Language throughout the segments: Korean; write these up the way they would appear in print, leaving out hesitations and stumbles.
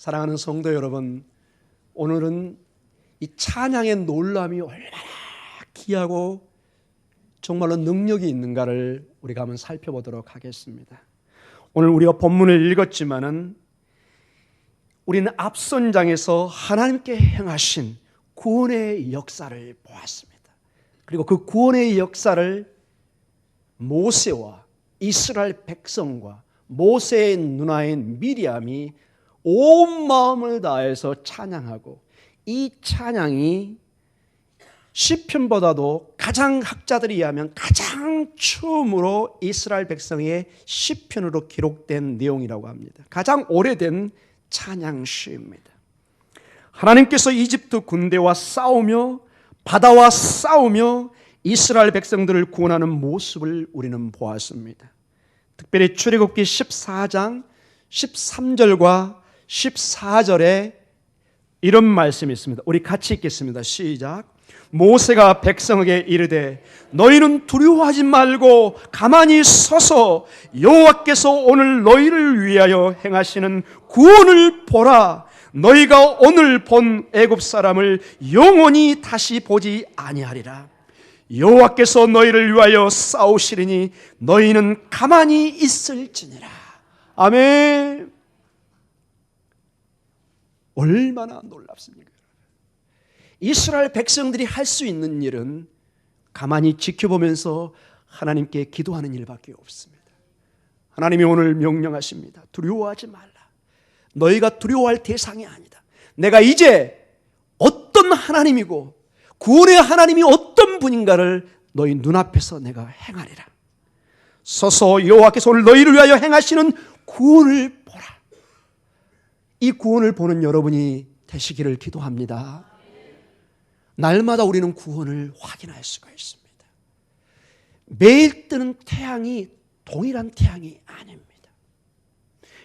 사랑하는 성도 여러분, 오늘은 이 찬양의 놀람이 얼마나 귀하고 정말로 능력이 있는가를 우리가 한번 살펴보도록 하겠습니다. 오늘 우리가 본문을 읽었지만은 우리는 앞선 장에서 하나님께 행하신 구원의 역사를 보았습니다. 그리고 그 구원의 역사를 모세와 이스라엘 백성과 모세의 누나인 미리암이 온 마음을 다해서 찬양하고, 이 찬양이 시편보다도 가장 학자들이 이해하면 가장 처음으로 이스라엘 백성의 시편으로 기록된 내용이라고 합니다. 가장 오래된 찬양시입니다. 하나님께서 이집트 군대와 싸우며 바다와 싸우며 이스라엘 백성들을 구원하는 모습을 우리는 보았습니다. 특별히 출애굽기 14장 13절과 14절에 이런 말씀이 있습니다. 우리 같이 읽겠습니다. 시작. 모세가 백성에게 이르되 너희는 두려워하지 말고 가만히 서서 여호와께서 오늘 너희를 위하여 행하시는 구원을 보라. 너희가 오늘 본 애굽 사람을 영원히 다시 보지 아니하리라. 여호와께서 너희를 위하여 싸우시리니 너희는 가만히 있을지니라. 아멘. 얼마나 놀랍습니까? 이스라엘 백성들이 할 수 있는 일은 가만히 지켜보면서 하나님께 기도하는 일밖에 없습니다. 하나님이 오늘 명령하십니다. 두려워하지 말라. 너희가 두려워할 대상이 아니다. 내가 이제 어떤 하나님이고 구원의 하나님이 어떤 분인가를 너희 눈앞에서 내가 행하리라. 서서 여호와께서 오늘 너희를 위하여 행하시는 구원을 보라. 이 구원을 보는 여러분이 되시기를 기도합니다. 날마다 우리는 구원을 확인할 수가 있습니다. 매일 뜨는 태양이 동일한 태양이 아닙니다.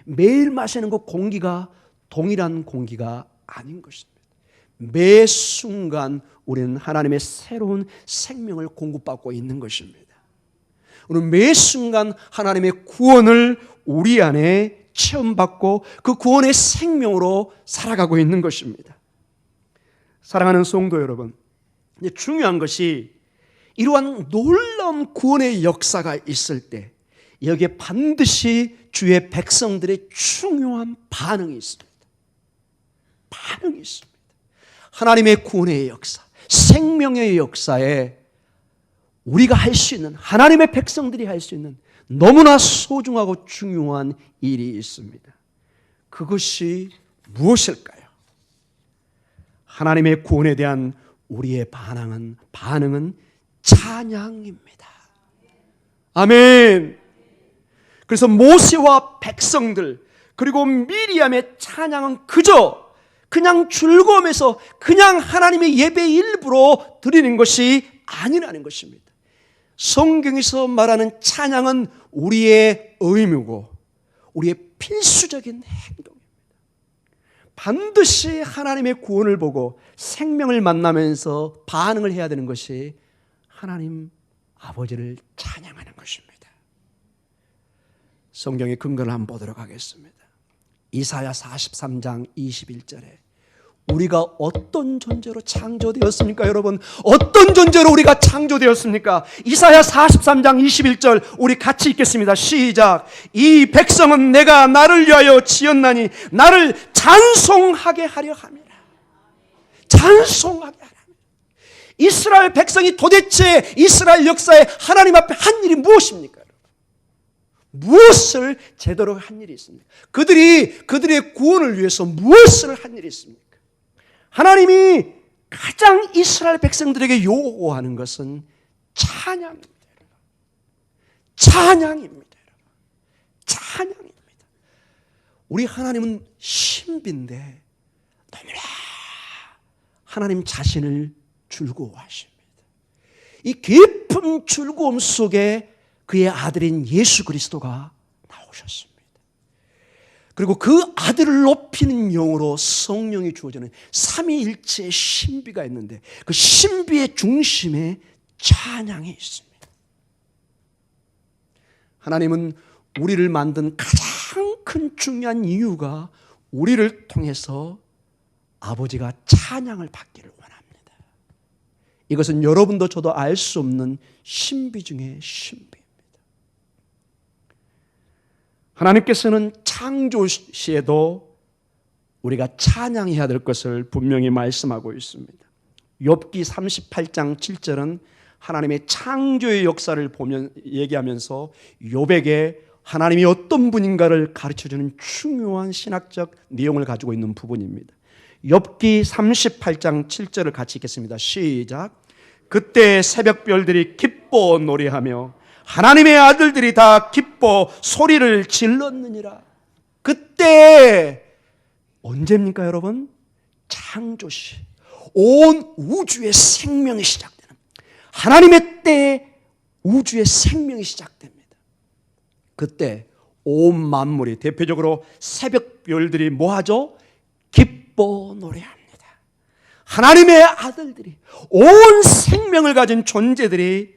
매일 마시는 그 공기가 동일한 공기가 아닌 것입니다. 매 순간 우리는 하나님의 새로운 생명을 공급받고 있는 것입니다. 우리는 매 순간 하나님의 구원을 우리 안에 체험받고 그 구원의 생명으로 살아가고 있는 것입니다. 사랑하는 성도 여러분, 중요한 것이 이러한 놀라운 구원의 역사가 있을 때 여기에 반드시 주의 백성들의 중요한 반응이 있습니다. 반응이 있습니다. 하나님의 구원의 역사, 생명의 역사에 우리가 할 수 있는, 하나님의 백성들이 할 수 있는 너무나 소중하고 중요한 일이 있습니다. 그것이 무엇일까요? 하나님의 구원에 대한 우리의 반응은 찬양입니다. 아멘. 그래서 모세와 백성들 그리고 미리암의 찬양은 그냥 즐거움에서 그냥 하나님의 예배 일부로 드리는 것이 아니라는 것입니다. 성경에서 말하는 찬양은 우리의 의무고 우리의 필수적인 행동입니다. 반드시 하나님의 구원을 보고 생명을 만나면서 반응을 해야 되는 것이 하나님 아버지를 찬양하는 것입니다. 성경의 근거를 한번 보도록 하겠습니다. 이사야 43장 21절에 우리가 어떤 존재로 창조되었습니까? 여러분, 어떤 존재로 우리가 창조되었습니까? 이사야 43장 21절 우리 같이 읽겠습니다. 시작. 이 백성은 내가 나를 위하여 지었나니 나를 찬송하게 하려 함이라. 찬송하게 하라. 이스라엘 백성이 도대체 이스라엘 역사에 하나님 앞에 한 일이 무엇입니까? 무엇을 제대로 한 일이 있습니까? 그들의 구원을 위해서 무엇을 한 일이 있습니까? 하나님이 가장 이스라엘 백성들에게 요구하는 것은 찬양입니다. 찬양입니다. 찬양입니다. 우리 하나님은 신비인데 너무나 하나님 자신을 즐거워하십니다. 이 깊은 즐거움 속에 그의 아들인 예수 그리스도가 나오셨습니다. 그리고 그 아들을 높이는 영으로 성령이 주어지는 삼위일체의 신비가 있는데 그 신비의 중심에 찬양이 있습니다. 하나님은 우리를 만든 가장 큰 중요한 이유가 우리를 통해서 아버지가 찬양을 받기를 원합니다. 이것은 여러분도 저도 알 수 없는 신비 중의 신비입니다. 하나님께서는 창조 시에도 우리가 찬양해야 될 것을 분명히 말씀하고 있습니다. 욥기 38장 7절은 하나님의 창조의 역사를 얘기하면서 욥에게 하나님이 어떤 분인가를 가르쳐주는 중요한 신학적 내용을 가지고 있는 부분입니다. 욥기 38장 7절을 같이 읽겠습니다. 시작. 그때 새벽별들이 기뻐 노래하며 하나님의 아들들이 다 기뻐 소리를 질렀느니라. 그때 언제입니까 여러분? 창조시 온 우주의 생명이 시작되는, 하나님의 때에 우주의 생명이 시작됩니다. 그때 온 만물이, 대표적으로 새벽별들이 뭐하죠? 기뻐 노래합니다. 하나님의 아들들이, 온 생명을 가진 존재들이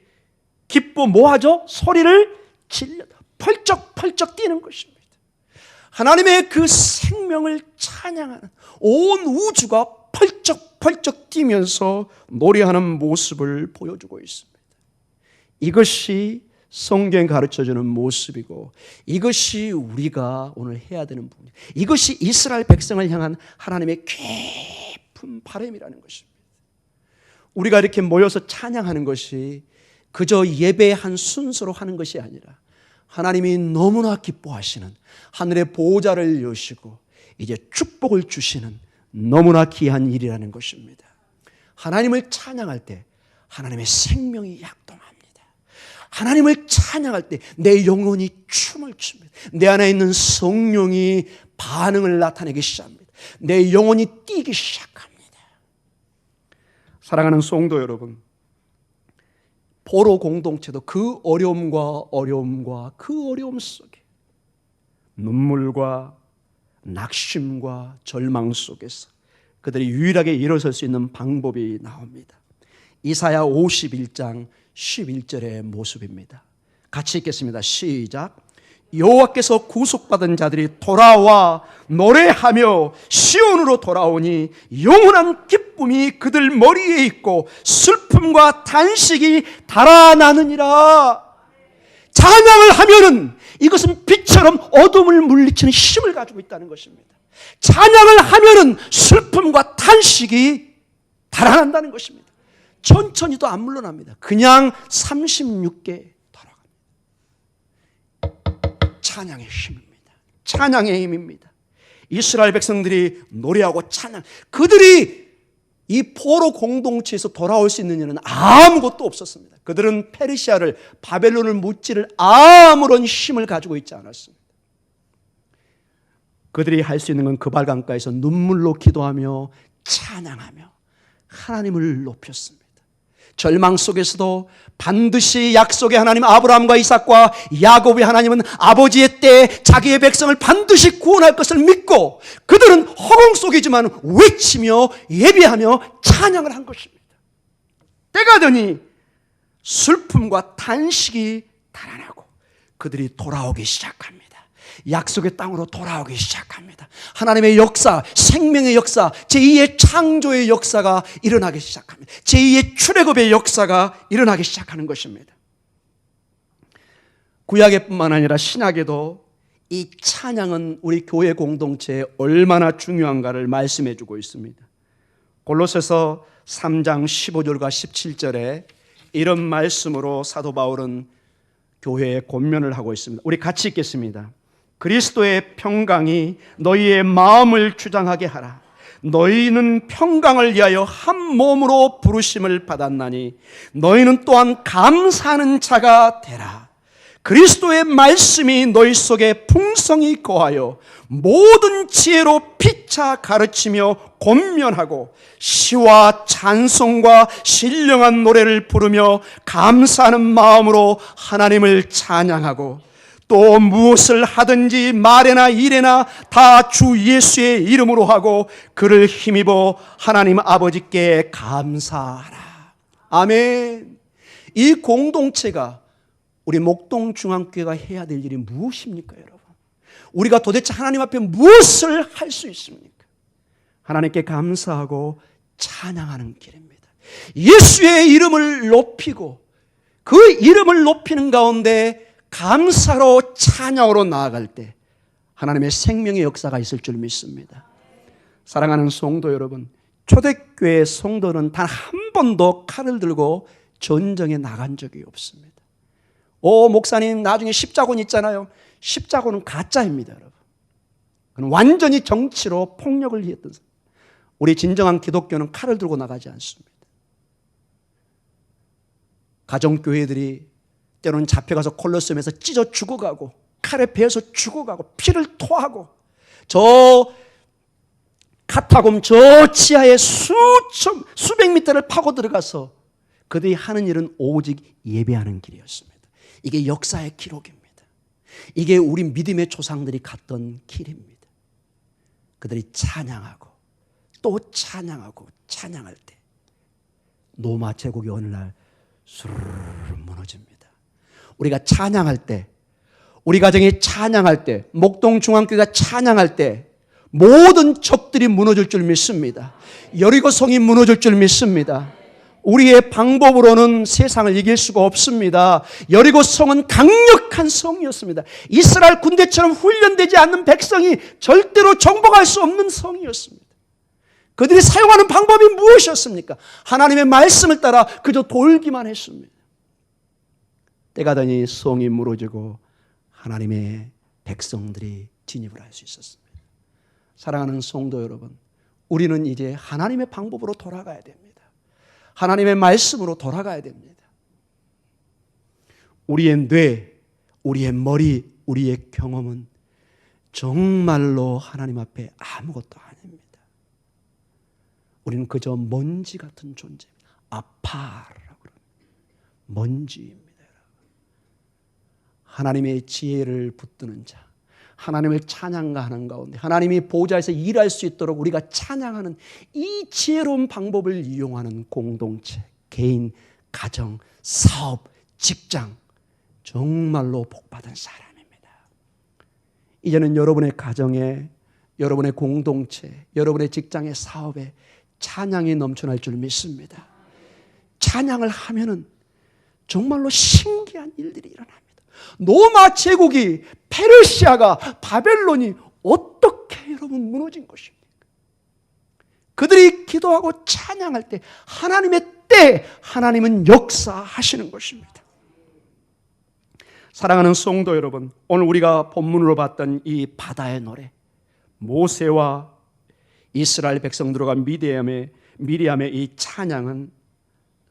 기뻐 뭐하죠? 소리를 질러 펄쩍펄쩍 뛰는 것입니다. 하나님의 그 생명을 찬양하는 온 우주가 펄쩍펄쩍 뛰면서 노래하는 모습을 보여주고 있습니다. 이것이 성경이 가르쳐주는 모습이고, 이것이 우리가 오늘 해야 되는 부분이에요. 이것이 이스라엘 백성을 향한 하나님의 깊은 바람이라는 것입니다. 우리가 이렇게 모여서 찬양하는 것이 그저 예배의 한 순서로 하는 것이 아니라 하나님이 너무나 기뻐하시는 하늘의 보호자를 여시고 이제 축복을 주시는 너무나 귀한 일이라는 것입니다. 하나님을 찬양할 때 하나님의 생명이 약동합니다. 하나님을 찬양할 때 내 영혼이 춤을 춥니다. 내 안에 있는 성령이 반응을 나타내기 시작합니다. 내 영혼이 뛰기 시작합니다. 사랑하는 성도 여러분, 포로 공동체도 그 어려움과 그 어려움 속에 눈물과 낙심과 절망 속에서 그들이 유일하게 일어설 수 있는 방법이 나옵니다. 이사야 51장 11절의 모습입니다. 같이 읽겠습니다. 시작. 여호와께서 구속받은 자들이 돌아와 노래하며 시온으로 돌아오니 영원한 기쁨이 그들 머리에 있고 슬픔과 단식이 달아나느니라. 찬양을 하면은 이것은 빛처럼 어둠을 물리치는 힘을 가지고 있다는 것입니다. 찬양을 하면은 슬픔과 탄식이 달아난다는 것입니다. 천천히도 안 물러납니다. 그냥 36개 돌아갑니다. 찬양의 힘입니다. 찬양의 힘입니다. 이스라엘 백성들이 노래하고 찬양, 그들이 이 포로 공동체에서 돌아올 수 있는 일은 아무것도 없었습니다. 그들은 페르시아를, 바벨론을 무찌를 아무런 힘을 가지고 있지 않았습니다. 그들이 할 수 있는 건 그발 강가에서 눈물로 기도하며 찬양하며 하나님을 높였습니다. 절망 속에서도 반드시 약속의 하나님 아브라함과 이삭과 야곱의 하나님은 아버지의 때에 자기의 백성을 반드시 구원할 것을 믿고 그들은 허공 속이지만 외치며 예배하며 찬양을 한 것입니다. 때가 되니 슬픔과 단식이 달아나고 그들이 돌아오기 시작합니다. 약속의 땅으로 돌아오기 시작합니다. 하나님의 역사, 생명의 역사, 제2의 창조의 역사가 일어나기 시작합니다. 제2의 출애굽의 역사가 일어나기 시작하는 것입니다. 구약에뿐만 아니라 신약에도 이 찬양은 우리 교회 공동체에 얼마나 중요한가를 말씀해 주고 있습니다. 골로새서 3장 15절과 17절에 이런 말씀으로 사도 바울은 교회에 권면을 하고 있습니다. 우리 같이 읽겠습니다. 그리스도의 평강이 너희의 마음을 주장하게 하라. 너희는 평강을 위하여 한 몸으로 부르심을 받았나니 너희는 또한 감사하는 자가 되라. 그리스도의 말씀이 너희 속에 풍성히 거하여 모든 지혜로 피차 가르치며 권면하고 시와 찬송과 신령한 노래를 부르며 감사하는 마음으로 하나님을 찬양하고 또 무엇을 하든지 말에나 일에나 다 주 예수의 이름으로 하고 그를 힘입어 하나님 아버지께 감사하라. 아멘. 이 공동체가 우리 목동중앙교회가 해야 될 일이 무엇입니까 여러분? 우리가 도대체 하나님 앞에 무엇을 할 수 있습니까? 하나님께 감사하고 찬양하는 길입니다. 예수의 이름을 높이고 그 이름을 높이는 가운데 감사로 찬양으로 나아갈 때 하나님의 생명의 역사가 있을 줄 믿습니다. 사랑하는 성도 여러분, 초대교회 성도는 단 한 번도 칼을 들고 전쟁에 나간 적이 없습니다. 목사님 나중에 십자군 있잖아요. 십자군은 가짜입니다, 여러분. 그건 완전히 정치로 폭력을 했던 사람. 우리 진정한 기독교는 칼을 들고 나가지 않습니다. 가정교회들이 때로는 잡혀가서 콜로세움에서 찢어 죽어가고 칼에 베어서 죽어가고 피를 토하고 저 카타콤 저 지하에 수백 미터를 파고 들어가서 그들이 하는 일은 오직 예배하는 길이었습니다. 이게 역사의 기록입니다. 이게 우리 믿음의 조상들이 갔던 길입니다. 그들이 찬양하고 또 찬양하고 찬양할 때 로마 제국이 어느 날 수르르 무너집니다. 우리가 찬양할 때, 우리 가정이 찬양할 때, 목동중앙교회가 찬양할 때 모든 적들이 무너질 줄 믿습니다. 여리고성이 무너질 줄 믿습니다. 우리의 방법으로는 세상을 이길 수가 없습니다. 여리고성은 강력한 성이었습니다. 이스라엘 군대처럼 훈련되지 않는 백성이 절대로 정복할 수 없는 성이었습니다. 그들이 사용하는 방법이 무엇이었습니까? 하나님의 말씀을 따라 그저 돌기만 했습니다. 때가 되니 성이 무너지고 하나님의 백성들이 진입을 할 수 있었습니다. 사랑하는 성도 여러분, 우리는 이제 하나님의 방법으로 돌아가야 됩니다. 하나님의 말씀으로 돌아가야 됩니다. 우리의 뇌, 우리의 머리, 우리의 경험은 정말로 하나님 앞에 아무것도 아닙니다. 우리는 그저 먼지 같은 존재입니다. 아파라고 그럽니다. 먼지입니다. 하나님의 지혜를 붙드는 자, 하나님을 찬양하는 가운데 하나님이 보좌에서 일할 수 있도록 우리가 찬양하는 이 지혜로운 방법을 이용하는 공동체, 개인, 가정, 사업, 직장, 정말로 복받은 사람입니다. 이제는 여러분의 가정에, 여러분의 공동체, 여러분의 직장의 사업에 찬양이 넘쳐날 줄 믿습니다. 찬양을 하면은 정말로 신기한 일들이 일어납니다. 로마 제국이, 페르시아가, 바벨론이 어떻게 여러분 무너진 것입니까? 그들이 기도하고 찬양할 때 하나님의 때 하나님은 역사하시는 것입니다. 사랑하는 성도 여러분, 오늘 우리가 본문으로 봤던 이 바다의 노래, 모세와 이스라엘 백성들과 미리암의 이 찬양은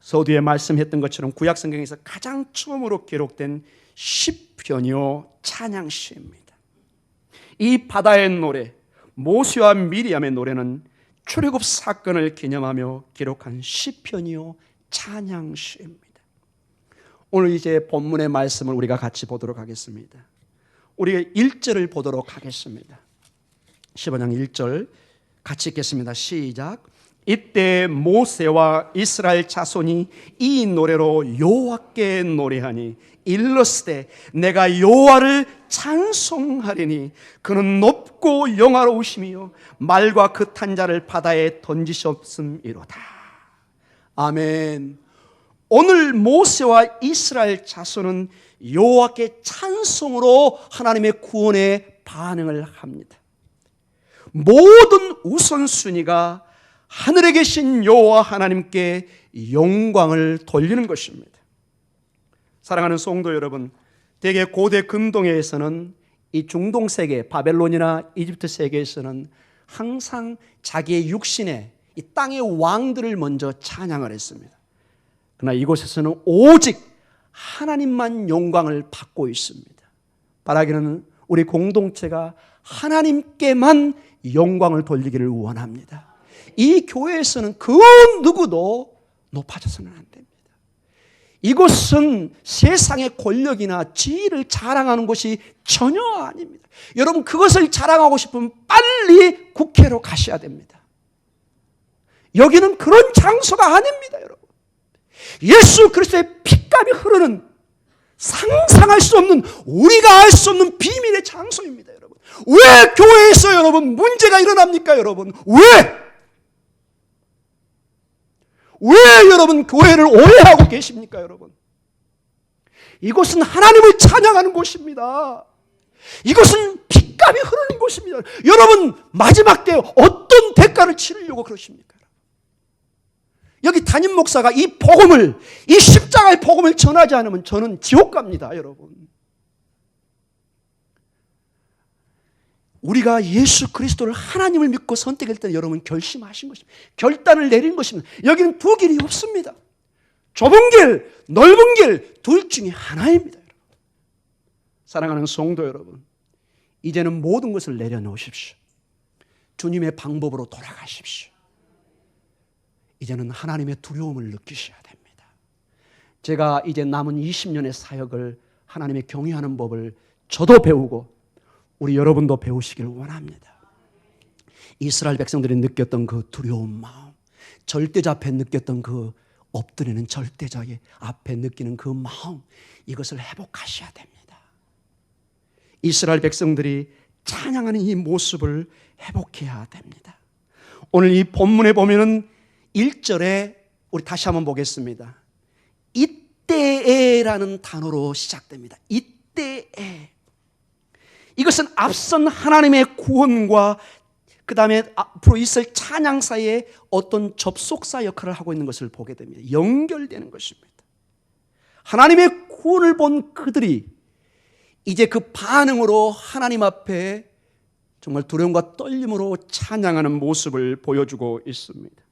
서두에 말씀했던 것처럼 구약 성경에서 가장 처음으로 기록된 시편이요 찬양시입니다. 이 바다의 노래, 모세와 미리암의 노래는 출애굽 사건을 기념하며 기록한 시편이요 찬양시입니다. 오늘 이제 본문의 말씀을 우리가 같이 보도록 하겠습니다. 우리가 1절을 보도록 하겠습니다. 15장 1절 같이 읽겠습니다. 시작. 이때 모세와 이스라엘 자손이 이 노래로 여호와께 노래하니 일렀으되 내가 여호와를 찬송하리니 그는 높고 영화로우시며 말과 그 탄 자를 바다에 던지셨음이로다. 아멘. 오늘 모세와 이스라엘 자손은 여호와께 찬송으로 하나님의 구원에 반응을 합니다. 모든 우선순위가 하늘에 계신 여호와 하나님께 영광을 돌리는 것입니다. 사랑하는 성도 여러분, 대개 고대 근동에서는 이 중동 세계, 바벨론이나 이집트 세계에서는 항상 자기의 육신에 이 땅의 왕들을 먼저 찬양을 했습니다. 그러나 이곳에서는 오직 하나님만 영광을 받고 있습니다. 바라기는 우리 공동체가 하나님께만 영광을 돌리기를 원합니다. 이 교회에서는 그 누구도 높아져서는 안 됩니다. 이곳은 세상의 권력이나 지위를 자랑하는 곳이 전혀 아닙니다. 여러분, 그것을 자랑하고 싶으면 빨리 국회로 가셔야 됩니다. 여기는 그런 장소가 아닙니다, 여러분. 예수 그리스도의 피값이 흐르는 상상할 수 없는, 우리가 알 수 없는 비밀의 장소입니다, 여러분. 왜 교회에서 여러분 문제가 일어납니까, 여러분? 왜 여러분 교회를 오해하고 계십니까, 여러분? 이곳은 하나님을 찬양하는 곳입니다. 이것은 핏값이 흐르는 곳입니다. 여러분 마지막 때 어떤 대가를 치르려고 그러십니까? 여기 담임 목사가 이 복음을, 이 십자가의 복음을 전하지 않으면 저는 지옥 갑니다, 여러분. 우리가 예수 그리스도를 하나님을 믿고 선택할 때 여러분 결심하신 것입니다. 결단을 내린 것입니다. 여기는 두 길이 없습니다. 좁은 길, 넓은 길, 둘 중에 하나입니다, 여러분. 사랑하는 성도 여러분, 이제는 모든 것을 내려놓으십시오. 주님의 방법으로 돌아가십시오. 이제는 하나님의 두려움을 느끼셔야 됩니다. 제가 이제 남은 20년의 사역을 하나님의 경외하는 법을 저도 배우고 우리 여러분도 배우시길 원합니다. 이스라엘 백성들이 느꼈던 그 두려운 마음, 절대자 앞에 느꼈던 그 엎드리는 절대자의 앞에 느끼는 그 마음, 이것을 회복하셔야 됩니다. 이스라엘 백성들이 찬양하는 이 모습을 회복해야 됩니다. 오늘 이 본문에 보면은 1절에 우리 다시 한번 보겠습니다. 이때에라는 단어로 시작됩니다. 이때에. 이것은 앞선 하나님의 구원과 그 다음에 앞으로 있을 찬양 사이에 어떤 접속사 역할을 하고 있는 것을 보게 됩니다. 연결되는 것입니다. 하나님의 구원을 본 그들이 이제 그 반응으로 하나님 앞에 정말 두려움과 떨림으로 찬양하는 모습을 보여주고 있습니다.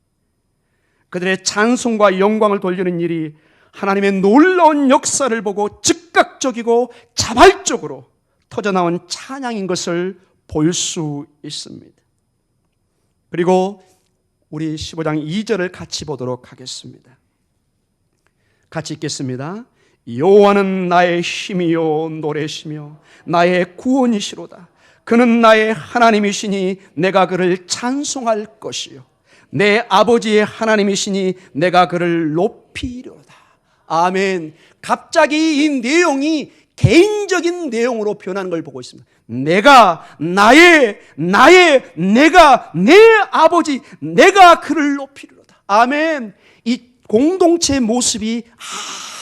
그들의 찬송과 영광을 돌리는 일이 하나님의 놀라운 역사를 보고 즉각적이고 자발적으로 터져나온 찬양인 것을 볼 수 있습니다. 그리고 우리 15장 2절을 같이 보도록 하겠습니다. 같이 읽겠습니다. 여호와는 나의 힘이요 노래시며 나의 구원이시로다. 그는 나의 하나님이시니 내가 그를 찬송할 것이요 내 아버지의 하나님이시니 내가 그를 높이리로다. 아멘. 갑자기 이 내용이 개인적인 내용으로 변하는 걸 보고 있습니다. 내가 내 아버지, 내가 그를 높이리로다. 아멘. 이 공동체의 모습이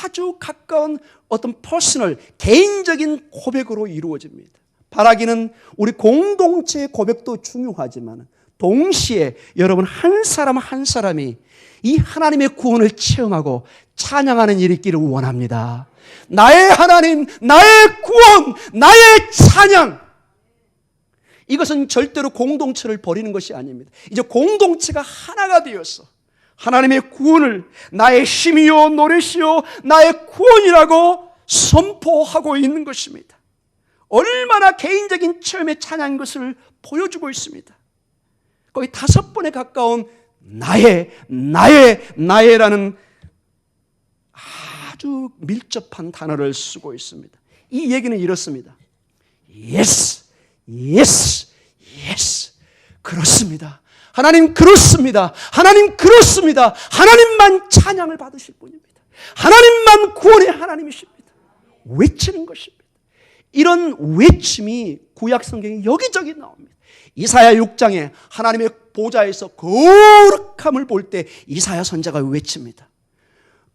아주 가까운 어떤 퍼스널, 개인적인 고백으로 이루어집니다. 바라기는 우리 공동체의 고백도 중요하지만 동시에 여러분 한 사람 한 사람이 이 하나님의 구원을 체험하고 찬양하는 일이 있기를 원합니다. 나의 하나님, 나의 구원, 나의 찬양. 이것은 절대로 공동체를 버리는 것이 아닙니다. 이제 공동체가 하나가 되어서 하나님의 구원을 나의 힘이요 노래시요 나의 구원이라고 선포하고 있는 것입니다. 얼마나 개인적인 체험의 찬양인 것을 보여주고 있습니다. 거의 5번에 가까운 나의라는 아주 밀접한 단어를 쓰고 있습니다. 이 얘기는 이렇습니다. Yes, yes, yes. 그렇습니다. 하나님 그렇습니다. 하나님 그렇습니다. 하나님만 찬양을 받으실 분입니다. 하나님만 구원의 하나님이십니다. 외치는 것입니다. 이런 외침이 구약 성경에 여기저기 나옵니다. 이사야 6장에 하나님의 보좌에서 거룩함을 볼 때 이사야 선지자가 외칩니다.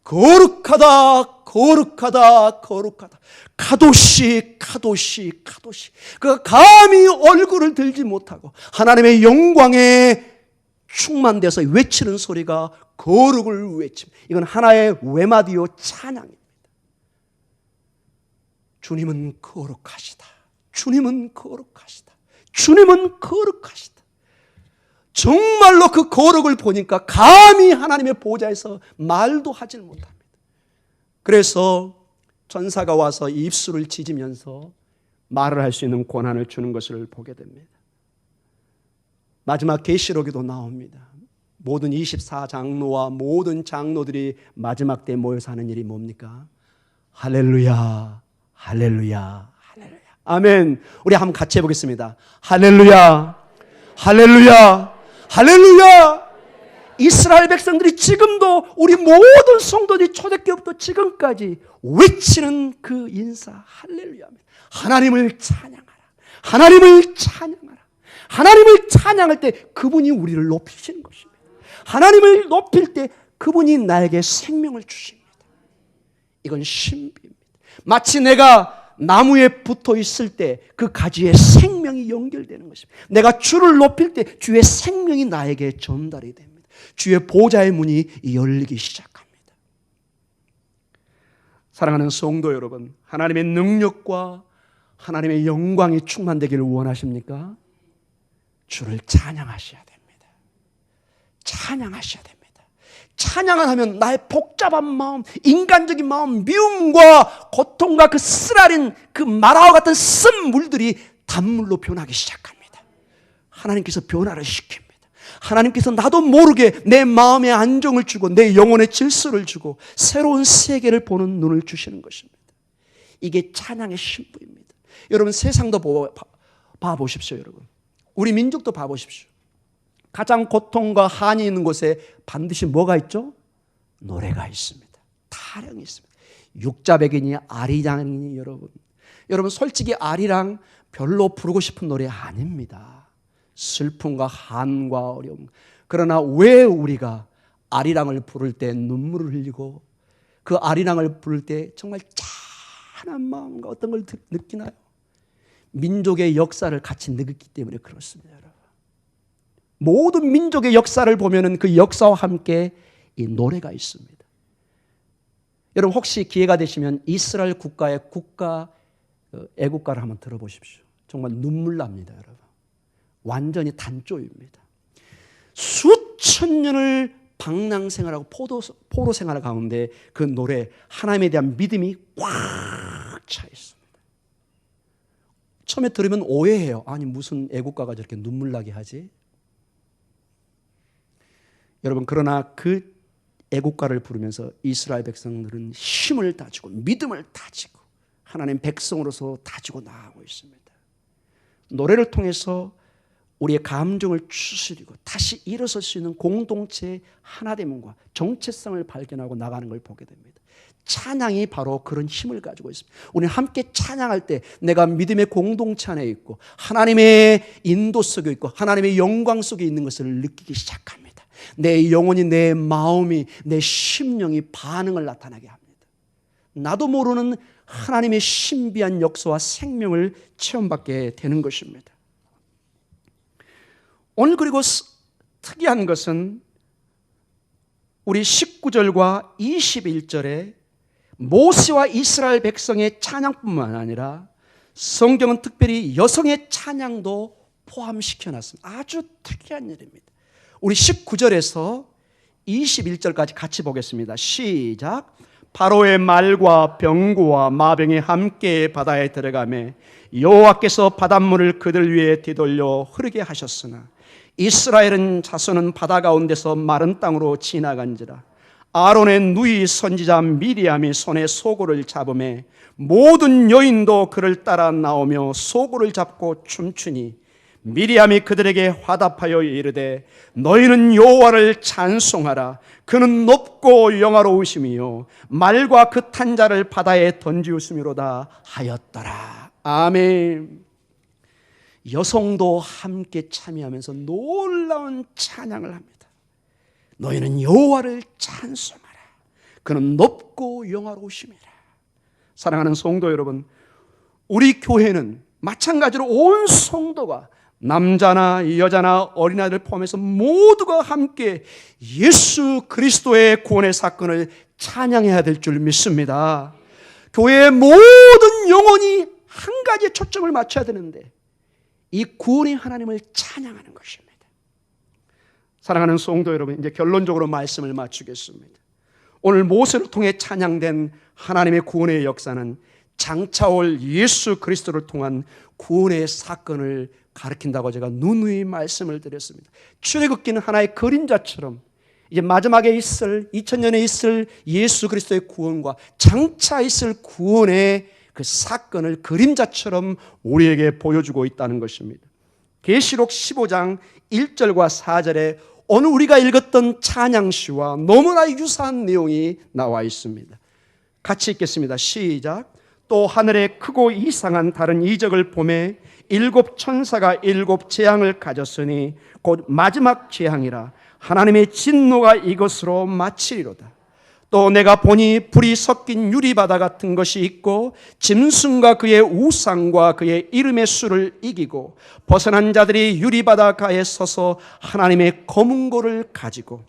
거룩하다, 거룩하다, 거룩하다. 카도시, 카도시, 카도시. 그가 감히 얼굴을 들지 못하고 하나님의 영광에 충만돼서 외치는 소리가 거룩을 외칩니다. 이건 하나의 외마디오 찬양입니다. 주님은 거룩하시다. 주님은 거룩하시다. 주님은 거룩하시다. 정말로 그 거룩을 보니까 감히 하나님의 보좌에서 말도 하질 못합니다. 그래서 전사가 와서 입술을 찢으면서 말을 할 수 있는 권한을 주는 것을 보게 됩니다. 마지막 계시록에도 나옵니다. 모든 24장로와 모든 장로들이 마지막 때 모여서 하는 일이 뭡니까? 할렐루야, 할렐루야, 할렐루야. 아멘. 우리 한번 같이 해보겠습니다. 할렐루야, 할렐루야, 할렐루야. 이스라엘 백성들이 지금도 우리 모든 성도들이 초대교부터 지금까지 외치는 그 인사 할렐루야입니다. 하나님을 찬양하라. 하나님을 찬양하라. 하나님을 찬양할 때 그분이 우리를 높이시는 것입니다. 하나님을 높일 때 그분이 나에게 생명을 주십니다. 이건 신비입니다. 마치 내가 나무에 붙어 있을 때 그 가지에 생명이 연결되는 것입니다. 내가 주를 높일 때 주의 생명이 나에게 전달이 됩니다. 주의 보좌의 문이 열리기 시작합니다. 사랑하는 성도 여러분, 하나님의 능력과 하나님의 영광이 충만되기를 원하십니까? 주를 찬양하셔야 됩니다. 찬양하셔야 됩니다. 찬양을 하면 나의 복잡한 마음, 인간적인 마음, 미움과 고통과 그 쓰라린 그 마라와 같은 쓴 물들이 단물로 변하기 시작합니다. 하나님께서 변화를 시킵니다. 하나님께서 나도 모르게 내 마음에 안정을 주고 내 영혼에 질서를 주고 새로운 세계를 보는 눈을 주시는 것입니다. 이게 찬양의 신부입니다. 여러분, 세상도 봐보십시오. 여러분, 우리 민족도 봐보십시오. 가장 고통과 한이 있는 곳에 반드시 뭐가 있죠? 노래가 있습니다. 타령이 있습니다. 육자백이니 아리랑이니 여러분 솔직히 아리랑 별로 부르고 싶은 노래 아닙니다. 슬픔과 한과 어려움. 그러나 왜 우리가 아리랑을 부를 때 눈물을 흘리고 그 아리랑을 부를 때 정말 찬한 마음과 어떤 걸 느끼나요? 민족의 역사를 같이 느꼈기 때문에 그렇습니다. 모든 민족의 역사를 보면은 그 역사와 함께 이 노래가 있습니다. 여러분, 혹시 기회가 되시면 이스라엘 국가의 애국가를 한번 들어보십시오. 정말 눈물 납니다, 여러분. 완전히 단조입니다. 수천 년을 방랑 생활하고 포로 생활 가운데 그 노래, 하나님에 대한 믿음이 꽉 차 있습니다. 처음에 들으면 오해해요. 아니, 무슨 애국가가 저렇게 눈물 나게 하지? 여러분, 그러나 그 애국가를 부르면서 이스라엘 백성들은 힘을 다지고 믿음을 다지고 하나님 백성으로서 다지고 나아가고 있습니다. 노래를 통해서 우리의 감정을 추스리고 다시 일어설 수 있는 공동체의 하나됨과 정체성을 발견하고 나가는 걸 보게 됩니다. 찬양이 바로 그런 힘을 가지고 있습니다. 우리는 함께 찬양할 때 내가 믿음의 공동체 안에 있고 하나님의 인도 속에 있고 하나님의 영광 속에 있는 것을 느끼기 시작합니다. 내 영혼이, 내 마음이, 내 심령이 반응을 나타나게 합니다. 나도 모르는 하나님의 신비한 역사와 생명을 체험받게 되는 것입니다. 오늘 그리고 특이한 것은 우리 19절과 21절에 모세와 이스라엘 백성의 찬양뿐만 아니라 성경은 특별히 여성의 찬양도 포함시켜 놨습니다. 아주 특이한 일입니다. 우리 19절에서 21절까지 같이 보겠습니다. 시작. 바로의 말과 병거와 마병이 함께 바다에 들어가매 여호와께서 바닷물을 그들 위에 뒤돌려 흐르게 하셨으나 이스라엘은 자손은 바다 가운데서 마른 땅으로 지나간지라. 아론의 누이 선지자 미리암이 손에 소고를 잡음에 모든 여인도 그를 따라 나오며 소고를 잡고 춤추니 미리암이 그들에게 화답하여 이르되 너희는 여호와를 찬송하라. 그는 높고 영화로우심이요 말과 그 탄 자를 바다에 던지우심이로다 하였더라. 아멘. 여성도 함께 참여하면서 놀라운 찬양을 합니다. 너희는 여호와를 찬송하라. 그는 높고 영화로우심이라. 사랑하는 성도 여러분, 우리 교회는 마찬가지로 온 성도가 남자나 여자나 어린아이들 포함해서 모두가 함께 예수 그리스도의 구원의 사건을 찬양해야 될 줄 믿습니다. 교회의 모든 영혼이 한 가지에 초점을 맞춰야 되는데 이 구원의 하나님을 찬양하는 것입니다. 사랑하는 성도 여러분, 이제 결론적으로 말씀을 마치겠습니다. 오늘 모세를 통해 찬양된 하나님의 구원의 역사는 장차올 예수 그리스도를 통한 구원의 사건을 가르친다고 제가 누누이 말씀을 드렸습니다. 출애굽기는 하나의 그림자처럼 이제 마지막에 있을 2000년에 있을 예수 그리스도의 구원과 장차 있을 구원의 그 사건을 그림자처럼 우리에게 보여주고 있다는 것입니다. 계시록 15장 1절과 4절에 오늘 우리가 읽었던 찬양시와 너무나 유사한 내용이 나와 있습니다. 같이 읽겠습니다. 시작. 또 하늘에 크고 이상한 다른 이적을 보매 일곱 천사가 일곱 재앙을 가졌으니 곧 마지막 재앙이라. 하나님의 진노가 이것으로 마치리로다. 또 내가 보니 불이 섞인 유리바다 같은 것이 있고 짐승과 그의 우상과 그의 이름의 수를 이기고 벗어난 자들이 유리바다 가에 서서 하나님의 검은 고를 가지고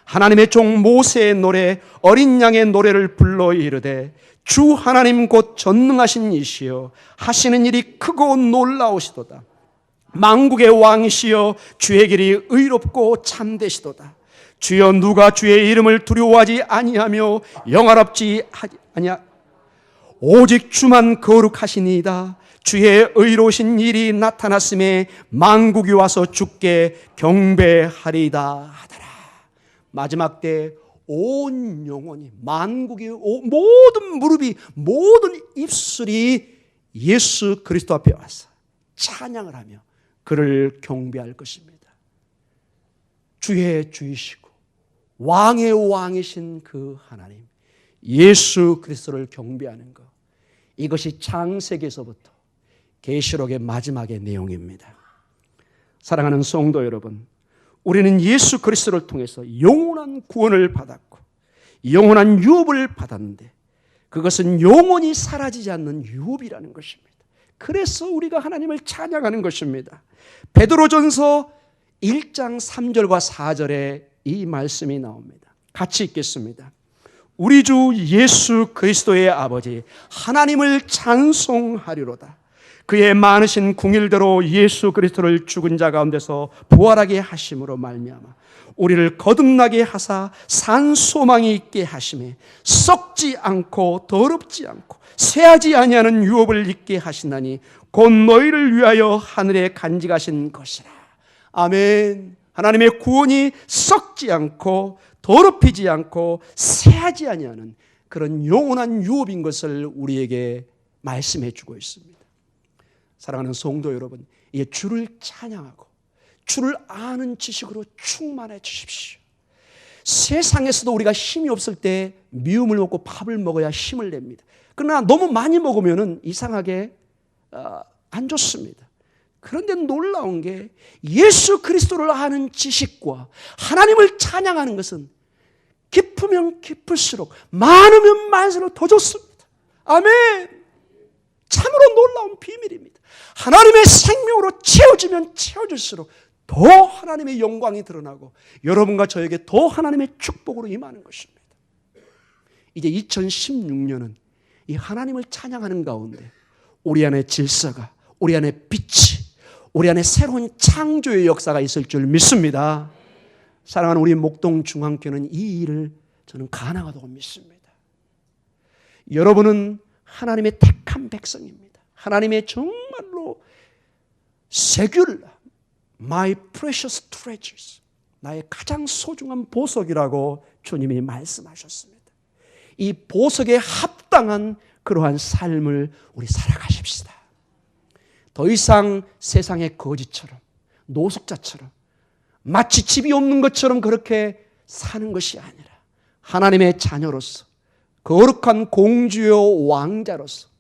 하나님의 종 모세의 노래 어린 양의 노래를 불러 이르되 주 하나님 곧 전능하신 이시여 하시는 일이 크고 놀라우시도다. 만국의 왕이시여 주의 길이 의롭고 참되시도다. 주여 누가 주의 이름을 두려워하지 아니하며 영화롭지 아니하 오직 주만 거룩하시니이다. 주의 의로우신 일이 나타났음에 만국이 와서 주께 경배하리이다 하더라. 마지막 때 온 영혼이 만국이 모든 무릎이 모든 입술이 예수 그리스도 앞에 와서 찬양을 하며 그를 경배할 것입니다. 주의 주이시고 왕의 왕이신 그 하나님 예수 그리스도를 경배하는 것, 이것이 창세기에서부터 계시록의 마지막의 내용입니다. 사랑하는 성도 여러분, 우리는 예수 그리스도를 통해서 영원한 구원을 받았고 영원한 유업을 받았는데 그것은 영원히 사라지지 않는 유업이라는 것입니다. 그래서 우리가 하나님을 찬양하는 것입니다. 베드로전서 1장 3절과 4절에 이 말씀이 나옵니다. 같이 읽겠습니다. 우리 주 예수 그리스도의 아버지 하나님을 찬송하리로다. 그의 많으신 궁일대로 예수 그리스도를 죽은 자 가운데서 부활하게 하심으로 말미암아 우리를 거듭나게 하사 산 소망이 있게 하심에 썩지 않고 더럽지 않고 쇠하지 아니하는 유업을 있게 하시나니 곧 너희를 위하여 하늘에 간직하신 것이라. 아멘. 하나님의 구원이 썩지 않고 더럽히지 않고 쇠하지 아니하는 그런 영원한 유업인 것을 우리에게 말씀해 주고 있습니다. 사랑하는 성도 여러분, 이 주를 찬양하고 주를 아는 지식으로 충만해 주십시오. 세상에서도 우리가 힘이 없을 때 미움을 먹고 밥을 먹어야 힘을 냅니다. 그러나 너무 많이 먹으면 이상하게 안 좋습니다. 그런데 놀라운 게 예수 그리스도를 아는 지식과 하나님을 찬양하는 것은 깊으면 깊을수록 많으면 많을수록 더 좋습니다. 아멘. 참으로 놀라운 비밀입니다. 하나님의 생명으로 채워지면 채워질수록 더 하나님의 영광이 드러나고 여러분과 저에게 더 하나님의 축복으로 임하는 것입니다. 이제 2016년은 이 하나님을 찬양하는 가운데 우리 안에 질서가, 우리 안에 빛이, 우리 안에 새로운 창조의 역사가 있을 줄 믿습니다. 사랑하는 우리 목동중앙교회는 이 일을 저는 가능하다고 믿습니다. 여러분은 하나님의 택한 백성입니다. 하나님의 정말로 세귤, my precious treasures, 나의 가장 소중한 보석이라고 주님이 말씀하셨습니다. 이 보석에 합당한 그러한 삶을 우리 살아가십시다. 더 이상 세상의 거지처럼 노숙자처럼 마치 집이 없는 것처럼 그렇게 사는 것이 아니라 하나님의 자녀로서 거룩한 공주요 왕자로서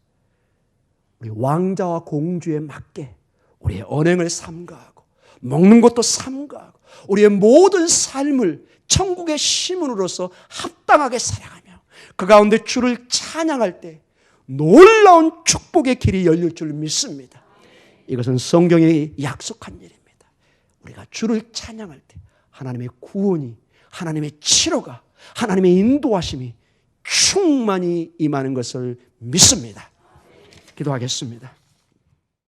우리 왕자와 공주에 맞게 우리의 언행을 삼가하고 먹는 것도 삼가하고 우리의 모든 삶을 천국의 시민으로서 합당하게 살아가며 그 가운데 주를 찬양할 때 놀라운 축복의 길이 열릴 줄 믿습니다. 이것은 성경이 약속한 일입니다. 우리가 주를 찬양할 때 하나님의 구원이, 하나님의 치료가, 하나님의 인도하심이 충만히 임하는 것을 믿습니다. 기도하겠습니다.